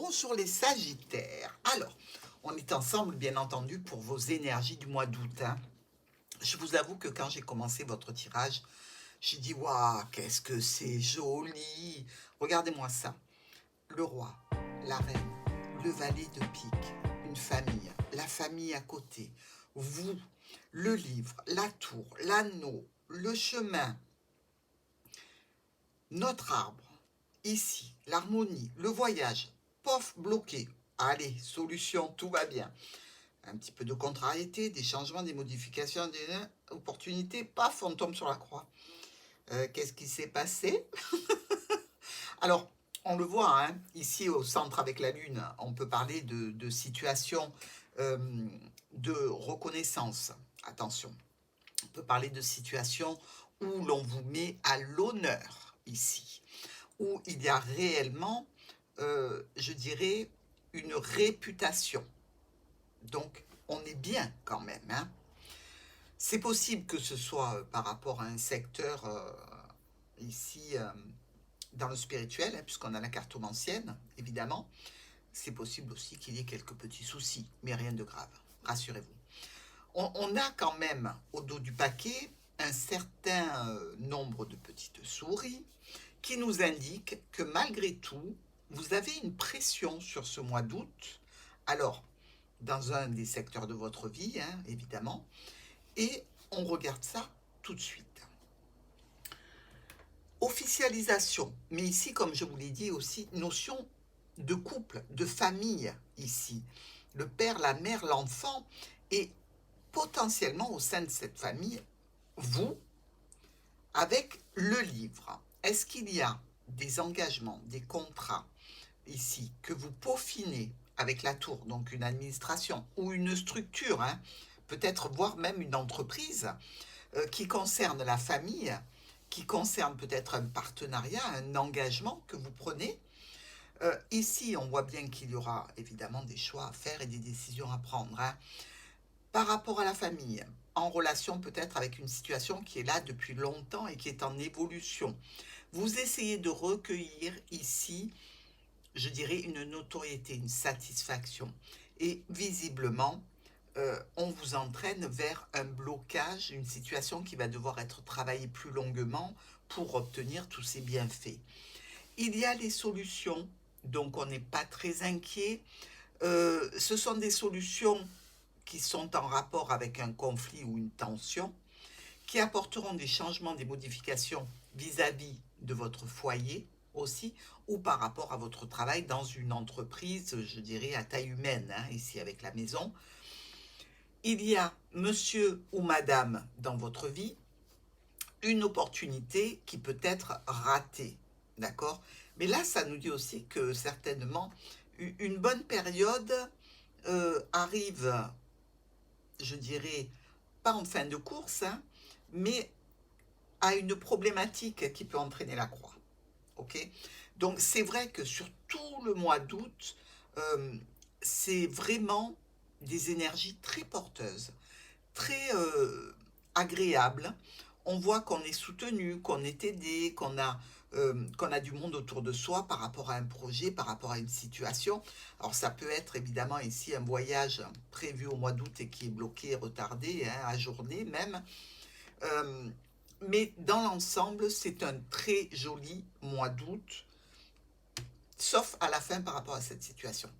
Bonjour les Sagittaires. Alors, on est ensemble, bien entendu, pour vos énergies du mois d'août, hein. Je vous avoue que quand j'ai commencé votre tirage, j'ai dit, waouh, qu'est-ce que c'est joli. Regardez-moi ça. Le roi, la reine, le valet de pique, une famille, la famille à côté, vous, le livre, la tour, l'anneau, le chemin, notre arbre, ici, l'harmonie, le voyage, pof, bloqué. Allez, solution, tout va bien. Un petit peu de contrariété, des changements, des modifications, des opportunités, paf, on tombe sur la croix. Qu'est-ce qui s'est passé? Alors, on le voit, hein, ici au centre avec la Lune, on peut parler de situations euh, de reconnaissance. Attention, on peut parler de situations où l'on vous met à l'honneur ici, où il y a réellement, je dirais, une réputation. Donc, on est bien quand même, hein. C'est possible que ce soit par rapport à un secteur ici dans le spirituel, hein, puisqu'on a la cartomancienne, évidemment. C'est possible aussi qu'il y ait quelques petits soucis, mais rien de grave, rassurez-vous. On a quand même au dos du paquet un certain nombre de petites souris qui nous indiquent que malgré tout, vous avez une pression sur ce mois d'août. Alors, dans un des secteurs de votre vie, hein, évidemment, et on regarde ça tout de suite. Officialisation, mais ici, comme je vous l'ai dit aussi, notion de couple, de famille ici. Le père, la mère, l'enfant, et potentiellement au sein de cette famille, vous, avec le livre. Est-ce qu'il y a des engagements, des contrats ici que vous peaufinez avec la tour, donc une administration ou une structure, hein, peut-être voire même une entreprise qui concerne la famille, qui concerne peut-être un partenariat, un engagement que vous prenez. Ici, on voit bien qu'il y aura évidemment des choix à faire et des décisions à prendre, hein. Par rapport à la famille, en relation peut-être avec une situation qui est là depuis longtemps et qui est en évolution. Vous essayez de recueillir ici, je dirais, une notoriété, une satisfaction. Et visiblement, on vous entraîne vers un blocage, une situation qui va devoir être travaillée plus longuement pour obtenir tous ces bienfaits. Il y a les solutions, donc on n'est pas très inquiet. Ce sont des solutions qui sont en rapport avec un conflit ou une tension, qui apporteront des changements, des modifications vis-à-vis de votre foyer aussi, ou par rapport à votre travail dans une entreprise, je dirais, à taille humaine, hein, ici avec la maison. Il y a monsieur ou madame dans votre vie, une opportunité qui peut être ratée, d'accord? Mais là, ça nous dit aussi que certainement, une bonne période arrive, je dirais, pas en fin de course, hein, mais à une problématique qui peut entraîner la croix. Ok? Donc c'est vrai que sur tout le mois d'août, euh, c'est vraiment des énergies très porteuses, très agréables. On voit qu'on est soutenu, qu'on est aidé, qu'on a du monde autour de soi par rapport à un projet, par rapport à une situation. Alors ça peut être évidemment ici un voyage prévu au mois d'août et qui est bloqué, retardé, hein, ajourné même. Euh, mais dans l'ensemble, c'est un très joli mois d'août, sauf à la fin par rapport à cette situation.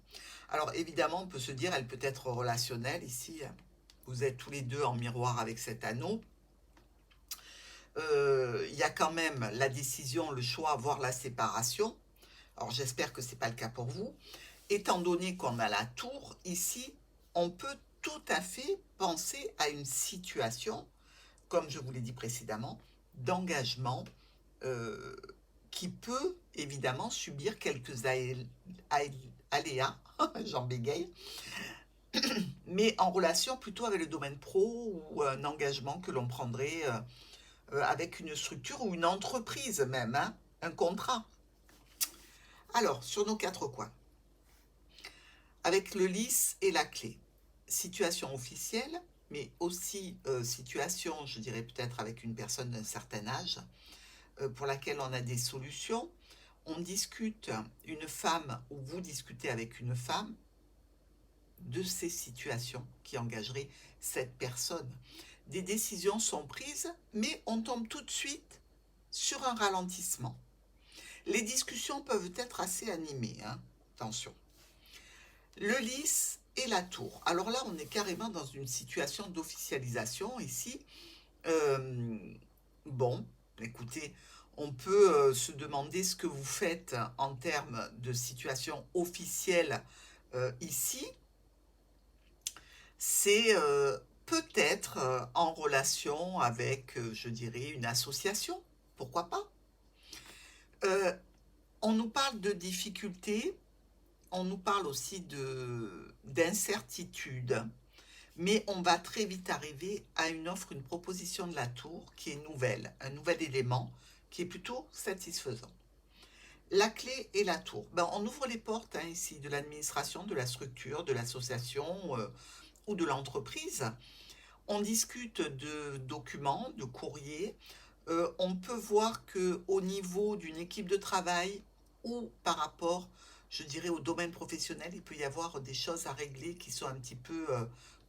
Alors évidemment, on peut se dire, elle peut être relationnelle ici. Vous êtes tous les deux en miroir avec cet anneau. Il y a quand même la décision, le choix, voire la séparation. Alors j'espère que ce n'est pas le cas pour vous. Étant donné qu'on a la tour ici, on peut tout à fait penser à une situation, comme je vous l'ai dit précédemment, d'engagement euh, qui peut évidemment subir quelques aléas, j'en bégaye, mais en relation plutôt avec le domaine pro ou un engagement que l'on prendrait avec une structure ou une entreprise même, hein, un contrat. Alors, sur nos quatre coins, avec le lys et la clé, situation officielle, mais aussi situation, je dirais peut-être avec une personne d'un certain âge, pour laquelle on a des solutions. on discute, une femme, ou vous discutez avec une femme, de ces situations qui engageraient cette personne. Des décisions sont prises, mais on tombe tout de suite sur un ralentissement. Les discussions peuvent être assez animées, hein, attention. Le lys et la tour. Alors là, on est carrément dans une situation d'officialisation ici. Euh, bon, écoutez, on peut se demander ce que vous faites en termes de situation officielle ici. C'est peut-être en relation avec, je dirais, une association. Pourquoi pas? Euh, on nous parle de difficultés, on nous parle aussi d'incertitude, mais on va très vite arriver à une offre, une proposition de la tour qui est nouvelle, un nouvel élément qui est plutôt satisfaisant. La clé est la tour. Ben, on ouvre les portes hein, ici de l'administration, de la structure, de l'association ou de l'entreprise. On discute de documents, de courriers. On peut voir qu'au niveau d'une équipe de travail ou par rapport, je dirais, au domaine professionnel, il peut y avoir des choses à régler qui sont un petit peu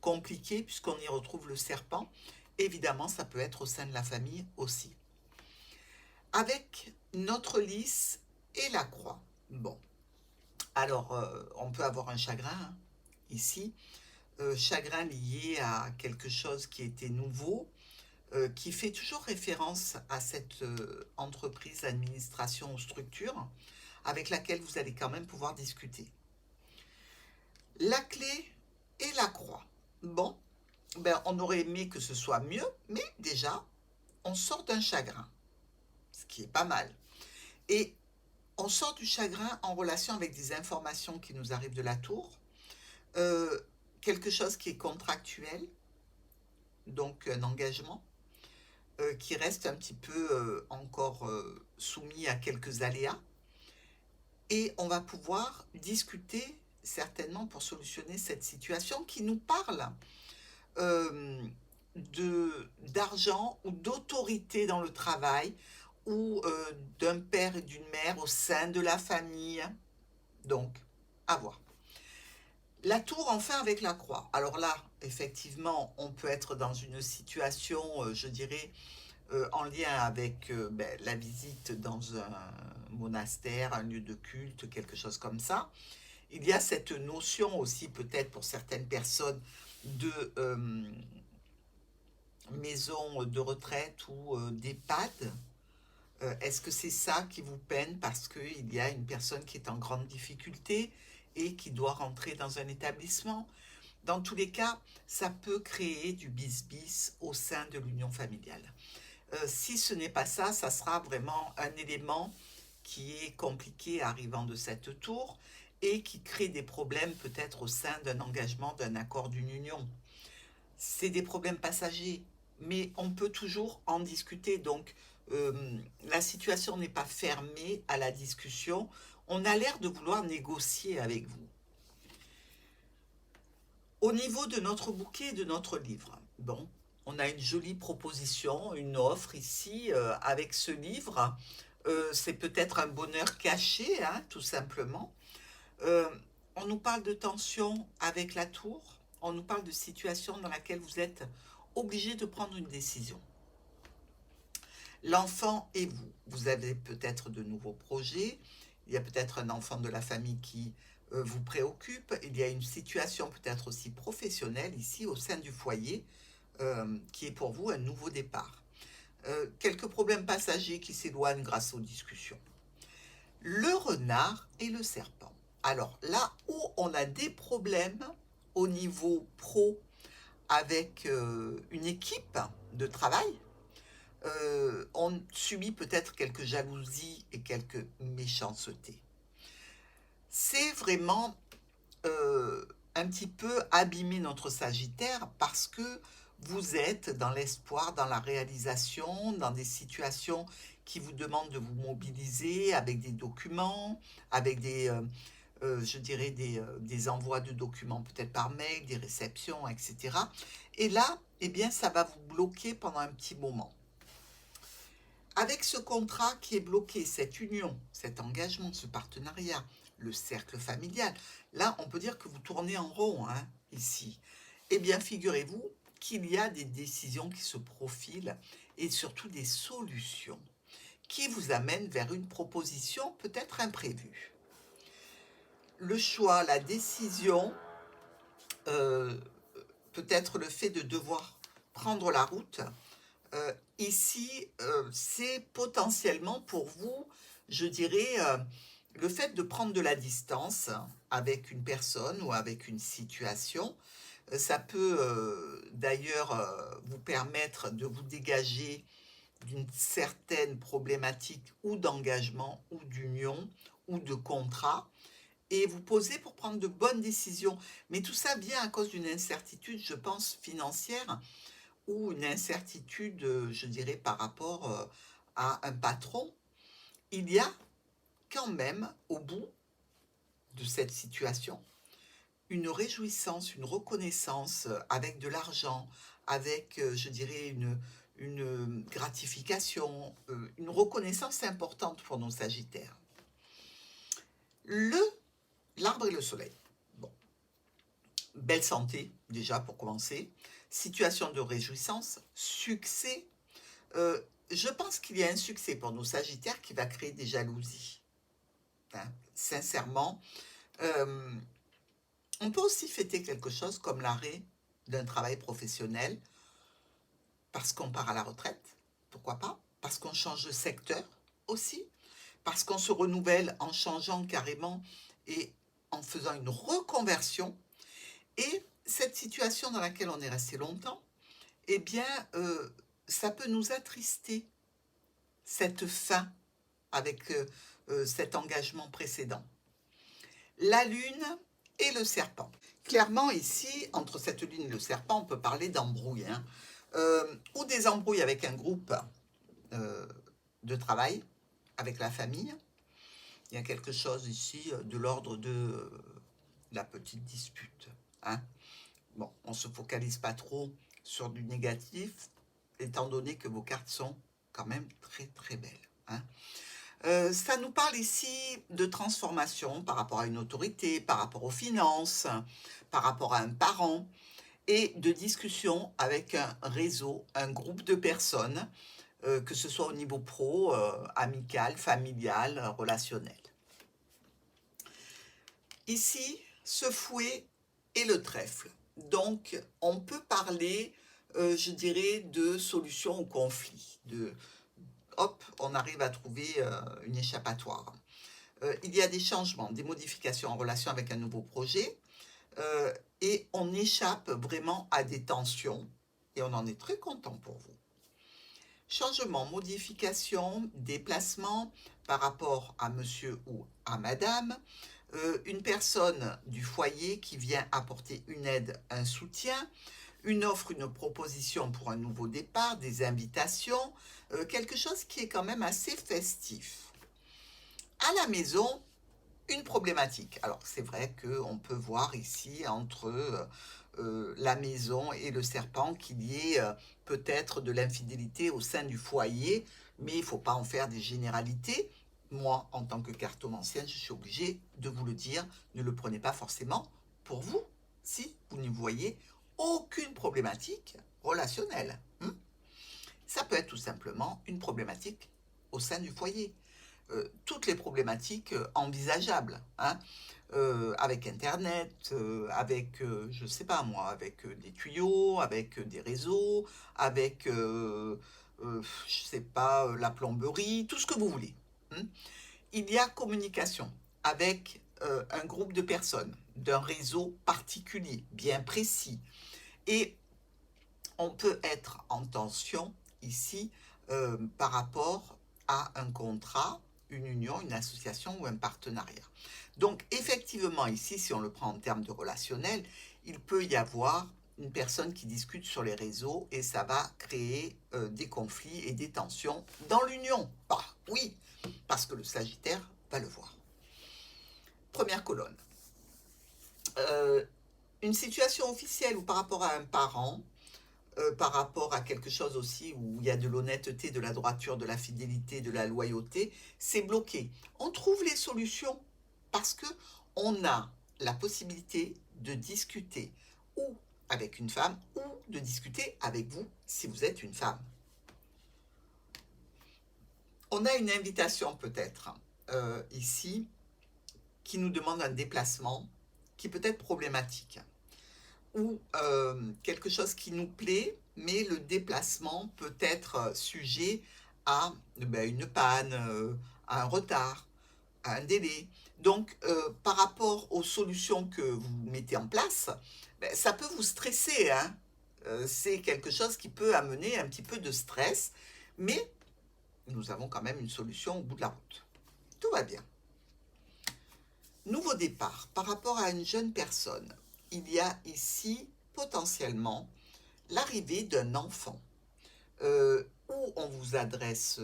compliquées puisqu'on y retrouve le serpent. Évidemment, ça peut être au sein de la famille aussi. Avec notre lys et la croix. Bon, alors on peut avoir un chagrin hein, ici. Chagrin lié à quelque chose qui était nouveau, qui fait toujours référence à cette entreprise, administration ou structure avec laquelle vous allez quand même pouvoir discuter. La clé et la croix. Bon, ben, on aurait aimé que ce soit mieux, mais déjà, on sort d'un chagrin, ce qui est pas mal. Et on sort du chagrin en relation avec des informations qui nous arrivent de la tour, euh, quelque chose qui est contractuel, donc un engagement, qui reste un petit peu encore soumis à quelques aléas. Et on va pouvoir discuter certainement pour solutionner cette situation qui nous parle euh, d'argent ou d'autorité dans le travail ou d'un père et d'une mère au sein de la famille. Donc, à voir. La tour, enfin, avec la croix. Alors là, effectivement, on peut être dans une situation, je dirais, en lien avec ben, la visite dans un monastère, un lieu de culte, quelque chose comme ça. Il y a cette notion aussi, peut-être pour certaines personnes, de maison de retraite ou d'EHPAD. Est-ce que c'est ça qui vous peine parce qu'il y a une personne qui est en grande difficulté et qui doit rentrer dans un établissement? Dans tous les cas, ça peut créer du bis-bis au sein de l'union familiale. Si ce n'est pas ça, ça sera vraiment un élément qui est compliqué arrivant de cette tour et qui crée des problèmes peut-être au sein d'un engagement, d'un accord, d'une union. C'est des problèmes passagers, mais on peut toujours en discuter. Donc, la situation n'est pas fermée à la discussion. On a l'air de vouloir négocier avec vous. Au niveau de notre bouquet et de notre livre, bon, on a une jolie proposition, une offre ici avec ce livre. C'est peut-être un bonheur caché, hein, tout simplement. Euh, on nous parle de tension avec la tour. On nous parle de situation dans laquelle vous êtes obligé de prendre une décision. L'enfant et vous, vous avez peut-être de nouveaux projets. Il y a peut-être un enfant de la famille qui vous préoccupe. Il y a une situation peut-être aussi professionnelle ici au sein du foyer qui est pour vous un nouveau départ. Quelques problèmes passagers qui s'éloignent grâce aux discussions. Le renard et le serpent. Alors là où on a des problèmes au niveau pro avec une équipe de travail, on subit peut-être quelques jalousies et quelques méchancetés. C'est vraiment un petit peu abîmer notre Sagittaire parce que vous êtes dans l'espoir, dans la réalisation, dans des situations qui vous demandent de vous mobiliser avec des documents, avec je dirais, des envois de documents peut-être par mail, des réceptions, etc. Et là, eh bien, ça va vous bloquer pendant un petit moment. avec ce contrat qui est bloqué, cette union, cet engagement, ce partenariat, le cercle familial, là, on peut dire que vous tournez en rond, hein, ici. Eh bien, figurez-vous qu'il y a des décisions qui se profilent et surtout des solutions qui vous amènent vers une proposition peut-être imprévue. Le choix, la décision, euh, peut-être le fait de devoir prendre la route, ici, c'est potentiellement pour vous, je dirais, le fait de prendre de la distance avec une personne ou avec une situation. Ça peut d'ailleurs vous permettre de vous dégager d'une certaine problématique ou d'engagement ou d'union ou de contrat et vous poser pour prendre de bonnes décisions. Mais tout ça vient à cause d'une incertitude, je pense, financière ou une incertitude, je dirais, par rapport à un patron. Il y a quand même, au bout de cette situation, une réjouissance, une reconnaissance avec de l'argent, avec, je dirais, une gratification, une reconnaissance importante pour nos Sagittaires. L'arbre et le soleil. Bon, belle santé, déjà pour commencer. Situation de réjouissance, succès. Je pense qu'il y a un succès pour nos Sagittaires qui va créer des jalousies. Hein, sincèrement. On peut aussi fêter quelque chose comme l'arrêt d'un travail professionnel parce qu'on part à la retraite, pourquoi pas, parce qu'on change de secteur aussi, parce qu'on se renouvelle en changeant carrément et en faisant une reconversion. Et cette situation dans laquelle on est resté longtemps, eh bien, ça peut nous attrister, cette fin avec cet engagement précédent. La lune et le serpent. Clairement, ici, entre cette lune et le serpent, on peut parler d'embrouille, hein, ou des embrouilles avec un groupe de travail, avec la famille. Il y a quelque chose ici de l'ordre de la petite dispute. Hein. Bon, on ne se focalise pas trop sur du négatif, étant donné que vos cartes sont quand même très très belles. Hein. Ça nous parle ici de transformation par rapport à une autorité, par rapport aux finances, par rapport à un parent, et de discussion avec un réseau, un groupe de personnes, que ce soit au niveau pro, amical, familial, relationnel. Ici, ce fouet et le trèfle. Donc, on peut parler, je dirais, de solution au conflit, hop, on arrive à trouver une échappatoire. Il y a des changements, des modifications en relation avec un nouveau projet, et on échappe vraiment à des tensions, et on en est très content pour vous. Changement, modification, déplacement par rapport à monsieur ou à madame, une personne du foyer qui vient apporter une aide, un soutien, une offre, une proposition pour un nouveau départ, des invitations, quelque chose qui est quand même assez festif. À la maison, une problématique. Alors c'est vrai qu'on peut voir ici entre la maison et le serpent qu'il y ait peut-être de l'infidélité au sein du foyer, mais il ne faut pas en faire des généralités. Moi, en tant que cartomancienne, je suis obligée de vous le dire, ne le prenez pas forcément pour vous, si vous ne voyez aucune problématique relationnelle. Ça peut être tout simplement une problématique au sein du foyer. Toutes les problématiques envisageables, hein, avec Internet, avec, je ne sais pas moi, avec des tuyaux, avec des réseaux, avec, je ne sais pas, la plomberie, tout ce que vous voulez. Hein. Il y a communication avec un groupe de personnes, d'un réseau particulier, bien précis. Et on peut être en tension ici par rapport à un contrat, une union, une association ou un partenariat. Donc effectivement ici, si on le prend en termes de relationnel, il peut y avoir une personne qui discute sur les réseaux et ça va créer des conflits et des tensions dans l'union. Ah oui, parce que le Sagittaire va le voir. Première colonne. Une situation officielle ou par rapport à un parent, par rapport à quelque chose aussi où il y a de l'honnêteté, de la droiture, de la fidélité, de la loyauté, c'est bloqué. On trouve les solutions parce que on a la possibilité de discuter ou avec une femme ou de discuter avec vous si vous êtes une femme. On a une invitation peut-être ici qui nous demande un déplacement qui peut être problématique ou quelque chose qui nous plaît, mais le déplacement peut être sujet à une panne, à un retard, à un délai. Donc, par rapport aux solutions que vous mettez en place, ça peut vous stresser, hein. C'est quelque chose qui peut amener un petit peu de stress, mais nous avons quand même une solution au bout de la route. Tout va bien. Nouveau départ. Par rapport à une jeune personne, il y a ici potentiellement l'arrivée d'un enfant où on vous adresse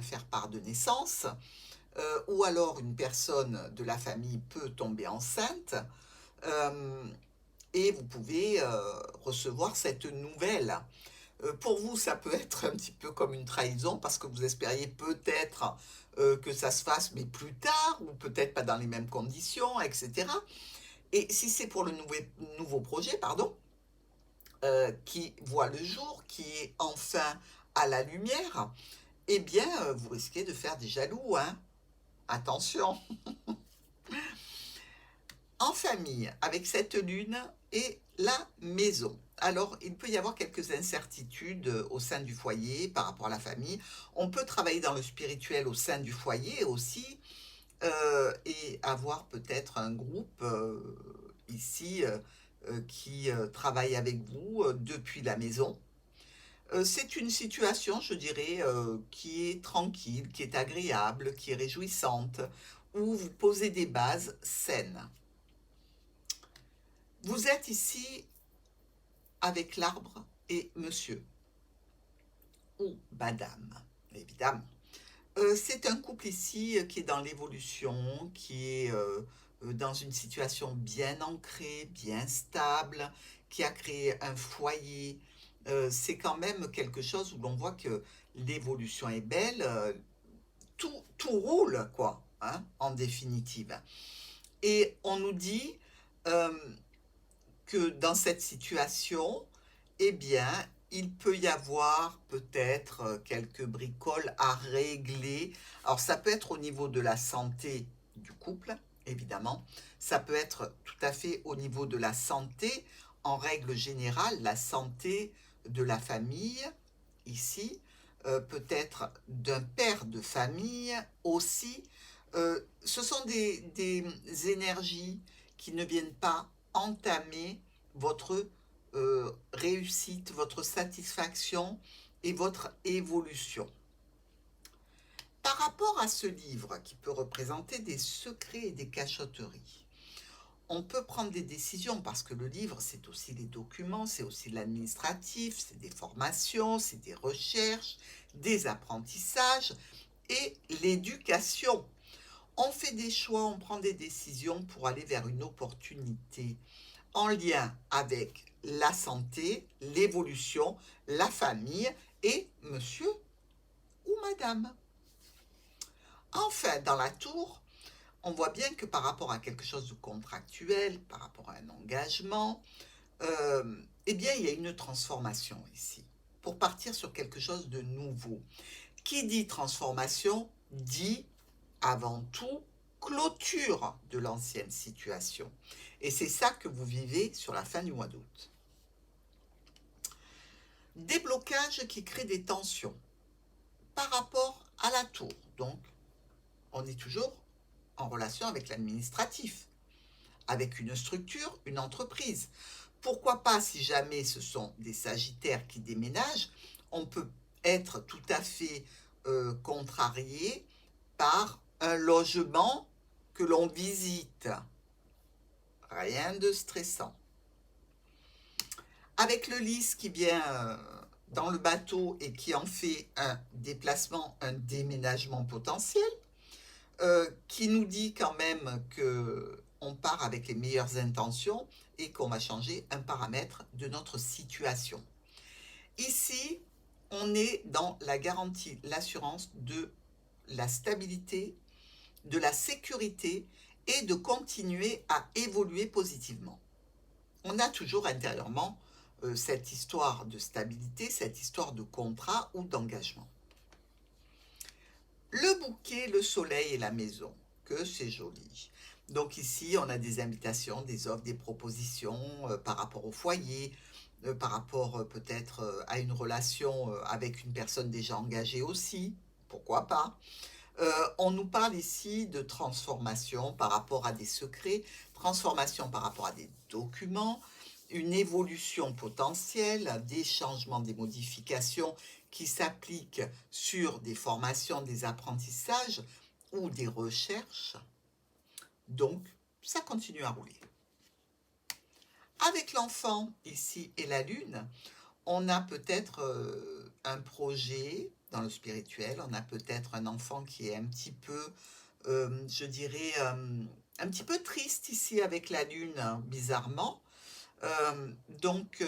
faire part de naissance, ou alors une personne de la famille peut tomber enceinte et vous pouvez recevoir cette nouvelle. Pour vous, ça peut être un petit peu comme une trahison parce que vous espériez peut-être que ça se fasse, mais plus tard, ou peut-être pas dans les mêmes conditions, etc. Et si c'est pour le nouveau projet, pardon, qui voit le jour, qui est enfin à la lumière, eh bien, vous risquez de faire des jaloux, hein. Attention. En famille, avec cette lune et la maison. Alors, il peut y avoir quelques incertitudes au sein du foyer par rapport à la famille. On peut travailler dans le spirituel au sein du foyer aussi et avoir peut-être un groupe ici qui travaille avec vous depuis la maison. C'est une situation, je dirais, qui est tranquille, qui est agréable, qui est réjouissante, où vous posez des bases saines. Vous êtes ici avec l'arbre et monsieur, ou madame, évidemment. C'est un couple ici qui est dans l'évolution, qui est dans une situation bien ancrée, bien stable, qui a créé un foyer. C'est quand même quelque chose où l'on voit que l'évolution est belle, tout roule, quoi, hein, en définitive. Et on nous dit que dans cette situation, eh bien, il peut y avoir peut-être quelques bricoles à régler. Alors, ça peut être au niveau de la santé du couple, évidemment. Ça peut être tout à fait au niveau de la santé, en règle générale, la santé de la famille, ici, peut-être d'un père de famille aussi. Ce sont des énergies qui ne viennent pas entamer votre réussite, votre satisfaction et votre évolution. Par rapport à ce livre qui peut représenter des secrets et des cachotteries, on peut prendre des décisions parce que le livre, c'est aussi les documents, c'est aussi l'administratif, c'est des formations, c'est des recherches, des apprentissages et l'éducation. On fait des choix, on prend des décisions pour aller vers une opportunité en lien avec la santé, l'évolution, la famille et monsieur ou madame. Enfin, dans la tour, on voit bien que par rapport à quelque chose de contractuel, par rapport à un engagement, eh bien, il y a une transformation ici, pour partir sur quelque chose de nouveau. Qui dit transformation dit avant tout clôture de l'ancienne situation. Et c'est ça que vous vivez sur la fin du mois d'août. Des blocages qui créent des tensions par rapport à la tour. Donc, on est toujours en relation avec l'administratif, avec une structure, une entreprise. Pourquoi pas, si jamais ce sont des sagittaires qui déménagent, on peut être tout à fait contrarié par un logement que l'on visite. Rien de stressant. Avec le lys qui vient dans le bateau et qui en fait un déplacement, un déménagement potentiel, qui nous dit quand même que on part avec les meilleures intentions et qu'on va changer un paramètre de notre situation. Ici, on est dans la garantie, l'assurance de la stabilité, de la sécurité et de continuer à évoluer positivement. On a toujours intérieurement cette histoire de stabilité, cette histoire de contrat ou d'engagement. Le bouquet, le soleil et la maison, que c'est joli. Donc ici, on a des invitations, des offres, des propositions par rapport au foyer, par rapport peut-être à une relation avec une personne déjà engagée aussi, pourquoi pas. On nous parle ici de transformation par rapport à des secrets, transformation par rapport à des documents, une évolution potentielle, des changements, des modifications qui s'appliquent sur des formations, des apprentissages ou des recherches. Donc, ça continue à rouler. Avec l'enfant ici et la lune, on a peut-être un projet dans le spirituel, on a peut-être un enfant qui est un petit peu, je dirais, un petit peu triste ici avec la lune, hein, bizarrement. Donc,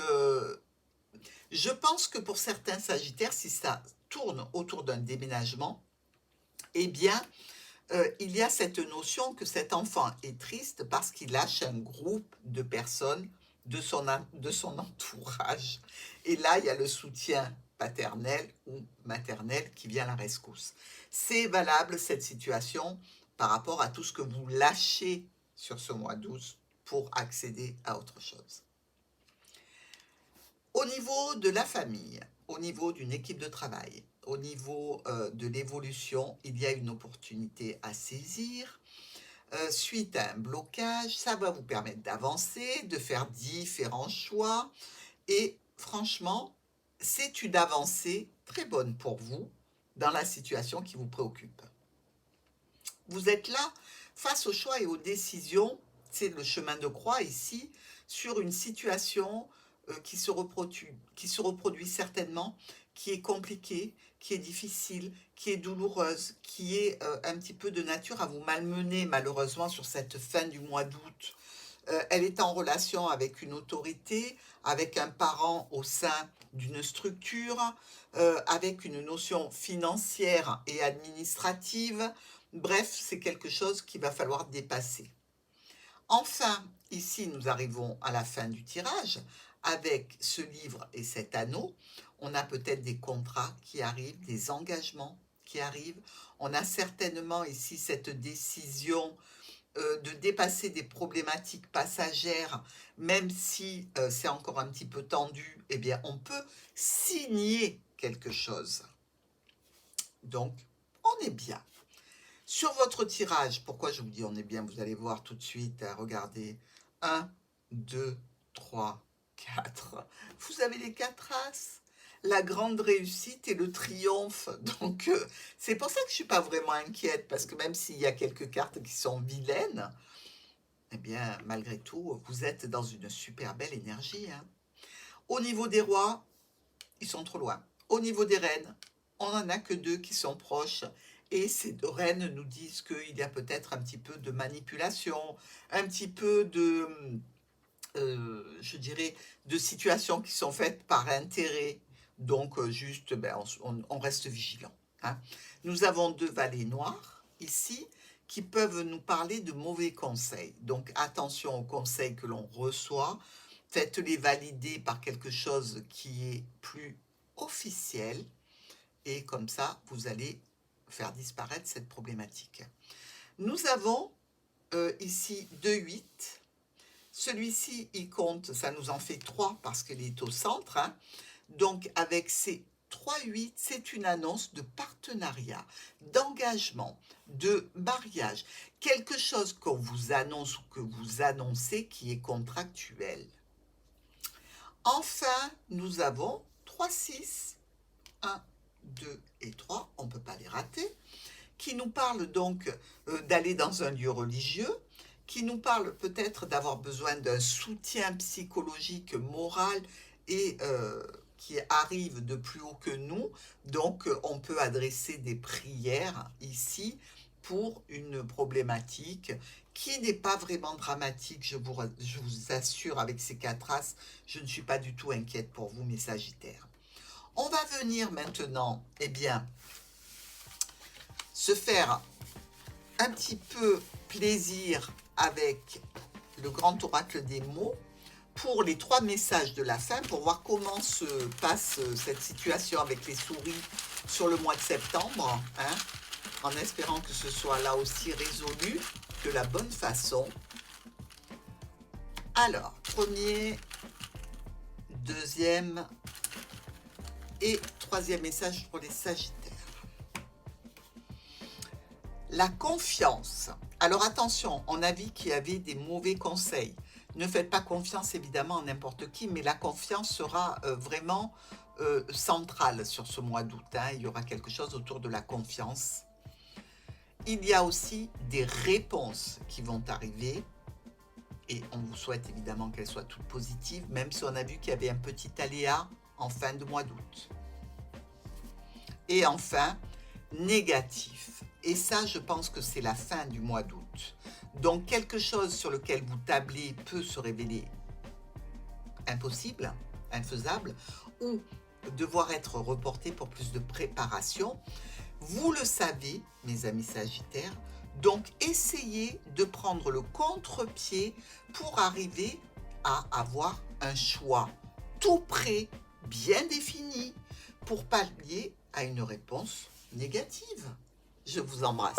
je pense que pour certains sagittaires, si ça tourne autour d'un déménagement, eh bien, il y a cette notion que cet enfant est triste parce qu'il lâche un groupe de personnes de son entourage. Et là, il y a le soutien paternel ou maternel qui vient à la rescousse. C'est valable, cette situation, par rapport à tout ce que vous lâchez sur ce mois d'août pour accéder à autre chose. Au niveau de la famille, au niveau d'une équipe de travail, au niveau de l'évolution, il y a une opportunité à saisir. Suite à un blocage, ça va vous permettre d'avancer, de faire différents choix. Et franchement, c'est une avancée très bonne pour vous dans la situation qui vous préoccupe. Vous êtes là face aux choix et aux décisions, c'est le chemin de croix ici, sur une situation qui se reproduit certainement, qui est compliquée, qui est difficile, qui est douloureuse, qui est un petit peu de nature à vous malmener malheureusement sur cette fin du mois d'août. Elle est en relation avec une autorité, avec un parent au sein d'une structure, avec une notion financière et administrative. Bref, c'est quelque chose qu'il va falloir dépasser. Enfin, ici, nous arrivons à la fin du tirage. Avec ce livre et cet anneau, on a peut-être des contrats qui arrivent, des engagements qui arrivent. On a certainement ici cette décision de dépasser des problématiques passagères, même si c'est encore un petit peu tendu, eh bien, on peut signer quelque chose. Donc, on est bien. Sur votre tirage, pourquoi je vous dis on est bien, vous allez voir tout de suite, regardez, 1, 2, 3, 4. Vous avez les 4 as, la grande réussite et le triomphe. Donc, c'est pour ça que je ne suis pas vraiment inquiète, parce que même s'il y a quelques cartes qui sont vilaines, eh bien, malgré tout, vous êtes dans une super belle énergie. Hein. Au niveau des rois, ils sont trop loin. Au niveau des reines, on n'en a que 2 qui sont proches. Et ces 2 reines nous disent qu'il y a peut-être un petit peu de manipulation, un petit peu de, je dirais, de situations qui sont faites par intérêt. Donc, juste, ben, on reste vigilant. Hein. Nous avons 2 valets noirs ici qui peuvent nous parler de mauvais conseils. Donc, attention aux conseils que l'on reçoit. Faites-les valider par quelque chose qui est plus officiel. Et comme ça, vous allez faire disparaître cette problématique. Nous avons ici 2 8. Celui-ci, il compte, ça nous en fait 3 parce qu'il est au centre. Hein. Donc, avec ces 3 8, c'est une annonce de partenariat, d'engagement, de mariage. Quelque chose qu'on vous annonce ou que vous annoncez qui est contractuel. Enfin, nous avons 3 6. 1, 2 et 3, on ne peut pas les rater, qui nous parlent donc d'aller dans un lieu religieux, qui nous parlent peut-être d'avoir besoin d'un soutien psychologique, moral et qui arrive de plus haut que nous. Donc, on peut adresser des prières ici pour une problématique qui n'est pas vraiment dramatique, je vous assure, avec ces 4 as, je ne suis pas du tout inquiète pour vous, mes Sagittaires. On va venir maintenant, eh bien, se faire un petit peu plaisir avec le grand oracle des mots pour les 3 messages de la fin, pour voir comment se passe cette situation avec les souris sur le mois de septembre, hein, en espérant que ce soit là aussi résolu de la bonne façon. Alors, premier, deuxième et troisième message pour les Sagittaires. La confiance. Alors attention, on a vu qu'il y avait des mauvais conseils. Ne faites pas confiance évidemment à n'importe qui, mais la confiance sera vraiment centrale sur ce mois d'août, hein. Il y aura quelque chose autour de la confiance. Il y a aussi des réponses qui vont arriver. Et on vous souhaite évidemment qu'elles soient toutes positives, même si on a vu qu'il y avait un petit aléa en fin de mois d'août. Et enfin, négatif. Et ça, je pense que c'est la fin du mois d'août. Donc, quelque chose sur lequel vous tablez peut se révéler impossible, infaisable, ou devoir être reporté pour plus de préparation. Vous le savez, mes amis Sagittaires, donc essayez de prendre le contre-pied pour arriver à avoir un choix tout prêt, bien défini, pour pallier à une réponse négative. Je vous embrasse.